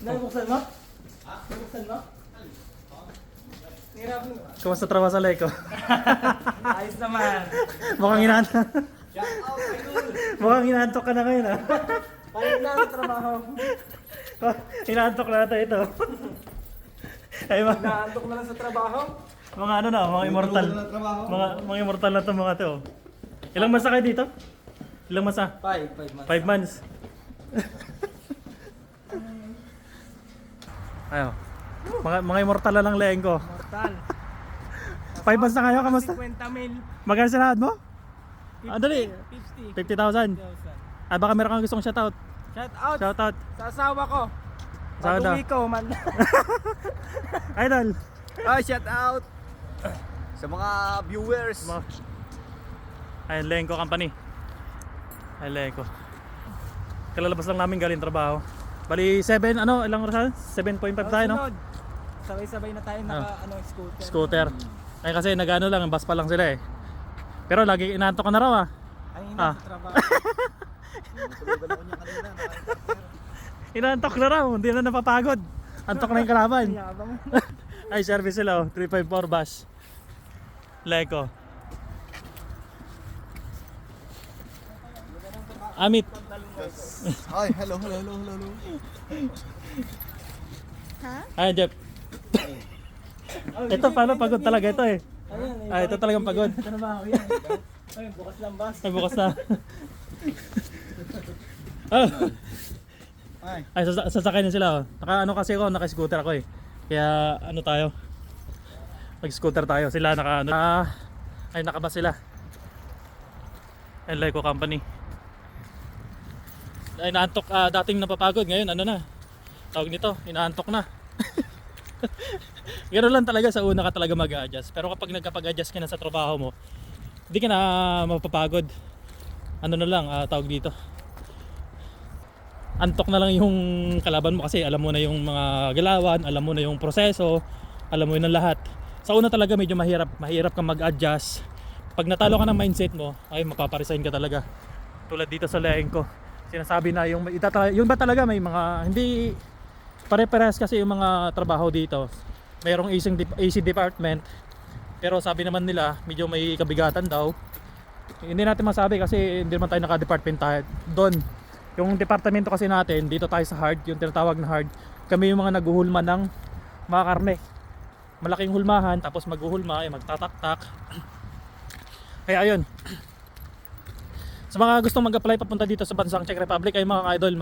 Nabuksan mo? Nabuksan mo? Nahirapan mo. Kamusta trabaho sa Leko? Ayos naman. Mukhang inaantok. Shout out, idol. Mukhang inaantok ka na ngayon ah. Palit na ang trabaho. Inaantok na natin ito. Ay Naantok na lang sa trabaho. mga ano na, mga immortal. Mga immortal na to mga to. Ilang months na kayo dito? Ilang months na? 5 months. 5 months. Ayo. Mga immortal na lang leeng ko. Mortal. 5 months na kayo, kamusta? 50 mil. Magkano sinahad mo? Ah, dali. 50,000. 50,000. Ah, baka meron kang gustong shoutout. Shout out Shoutout. sa asawa ko. Asawa daw. Pag-uwi ko, man. Idol. Shout out sa mga viewers. Ay, Lenko Company. Ay, Lenko. Kalalabas lang namin galing trabaho. Bali 7, ilang oras? 7.5 tayo, no? Sunod. Sabay-sabay na tayo scooter. Scooter. Ay kasi nagano lang, bus pa lang sila eh. Pero lagi inaantok ka na raw ah. Ay, Ah. sa trabaho. Natulugan ako niya kanina. Inaantok na raw, hindi na napapagod. Antok na yung kalaban. Yabang. Ay, service sila oh, 354 bus. Leko. Amit. Ay, hello. Ay, Jeff. Ito paano pagod talaga ito eh. Ah, ito talagang pagod. Trabaho yan. Ay, bukas lang bus. Ay, bukas na. Oh. Ay. Ay, sasakay na sila oh. Kasi ako, naka-scooter ako eh. Kaya ano tayo? Mag-scooter tayo. Sila nakabas sila. Lenko Company. Ay, inaantok, dating napapagod, ngayon ano na? Tawag nito, inaantok na. Ganoon lang talaga, sa una ka talaga mag-a-adjust. Pero kapag nagkapag-adjust ka na sa trabaho mo, hindi ka na mapapagod. Ano na lang, tawag dito. Antok na lang yung kalaban mo kasi alam mo na yung mga galawan, alam mo na yung proseso, alam mo yun ng lahat. Sa una talaga medyo mahirap kang mag-adjust. Pag natalo ka ng mindset mo, ay mapaparesign ka talaga. Tulad dito sa Leenko, sinasabi na yung ba talaga may mga hindi pare-parehas kasi yung mga trabaho dito. Mayroong AC department, pero sabi naman nila medyo may kabigatan daw. Hindi natin masabi kasi hindi naman tayo naka-department tayo doon. Yung departamento kasi natin, dito tayo sa hard, yung tinatawag na hard. Kami yung mga naguhulma ng mga karne. Malaking hulmahan, tapos maghuhulma, ay magtataktak. Kaya ayun. Sa mga gustong mag-apply papunta dito sa bansang Czech Republic, ay mga idol,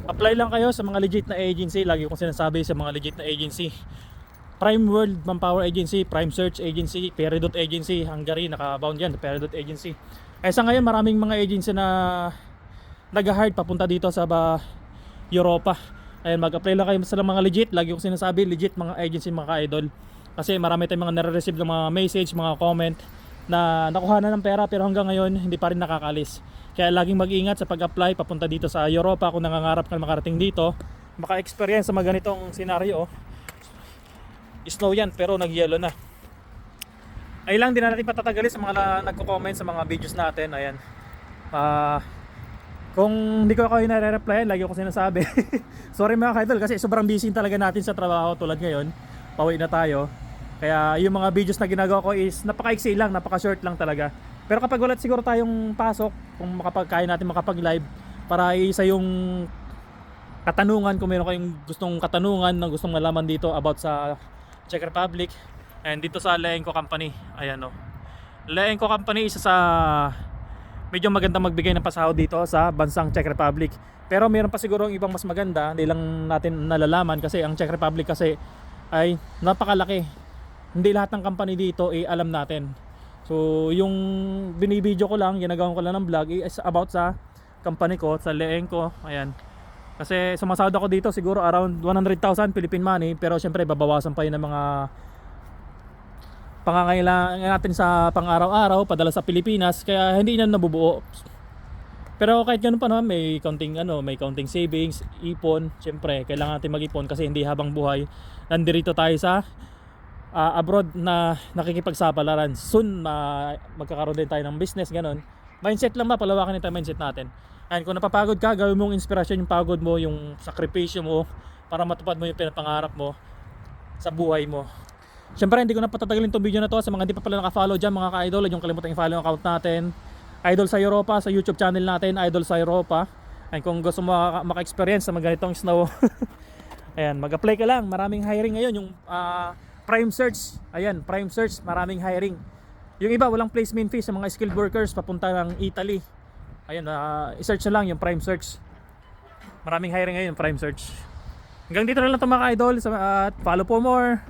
apply lang kayo sa mga legit na agency. Lagi kong sinasabi sa mga legit na agency. Prime World Manpower Agency, Prime Search Agency, Peridot Agency, Hungary, naka-bound yan, Peridot Agency. Ay sa ngayon, maraming mga agency na nag-hard papunta dito sa Europa. Ayun, mag-apply lang kayo sa mga legit. Lagi kong sinasabi, legit mga agency, mga idol. Kasi marami tayong mga nare-receive ng mga message, mga comment na nakuha na ng pera pero hanggang ngayon hindi pa rin nakakalis. Kaya laging mag-ingat sa pag-apply papunta dito sa Europa kung nangangarap ka makarating dito. Maka-experience sa mga ganitong senaryo. Snow yan pero nag-yellow na. Ay lang, din na natin patatagalin sa mga nagko-comment sa mga videos natin. Ayan. Kung hindi ko kayo nare-replyan, lagi ko sinasabi. Sorry mga idol kasi sobrang busy talaga natin sa trabaho tulad ngayon. Pauwi na tayo. Kaya yung mga videos na ginagawa ko is napaka-iksi lang, napaka-short lang talaga. Pero kapag wala siguro tayong pasok, kung kaya natin makapag-live para isa yung katanungan, kung meron kayong gustong katanungan na gustong malaman dito about sa Czech Republic and dito sa Leenko Company. Ayan o. Leenko Company, isa sa medyo maganda magbigay ng pasahod dito sa bansang Czech Republic. Pero meron pa siguro ibang mas maganda, hindi lang natin nalalaman kasi ang Czech Republic kasi ay napakalaki. Hindi lahat ng company dito alam natin. So yung binibideo ko lang, ginagawa ko lang ng vlog is about sa company ko, sa Leenko. Ayan. Kasi sumasahod ako dito siguro around 100,000 Philippine money, pero syempre babawasan pa yun ng mga pangangailangan natin sa pang-araw-araw padala sa Pilipinas, kaya hindi na nabubuo. Pero kahit ganoon pa naman, may counting savings, ipon. Syempre kailangan natin mag-ipon kasi hindi habang buhay nandirito tayo sa abroad na nakikipagsapalaran. Soon magkakaroon din tayo ng business, ganun. Mindset lang ba, palawakan nito mindset natin. And kung napapagod ka, gawin mong inspirasyon yung pagod mo, yung sakripisyo mo para matupad mo yung pinapangarap mo sa buhay mo. Siyempre hindi ko na patatagalin itong video na to. Sa mga hindi pa pala naka-follow dyan mga ka-idol, huwag yung kalimutan i-follow yung account natin, Idol sa Europa, sa YouTube channel natin, Idol sa Europa. And kung gusto mo maka-experience sa mga ganitong snow, ayan, mag-apply ka lang. Maraming hiring ngayon. Yung Prime Search, ayan, Prime Search, maraming hiring. Yung iba walang placement fee sa mga skilled workers papunta ng Italy. Ayun, i-search na lang yung Prime Search. Maraming hiring ngayon, Prime Search. Hanggang dito na lang ito mga idol. Follow for more.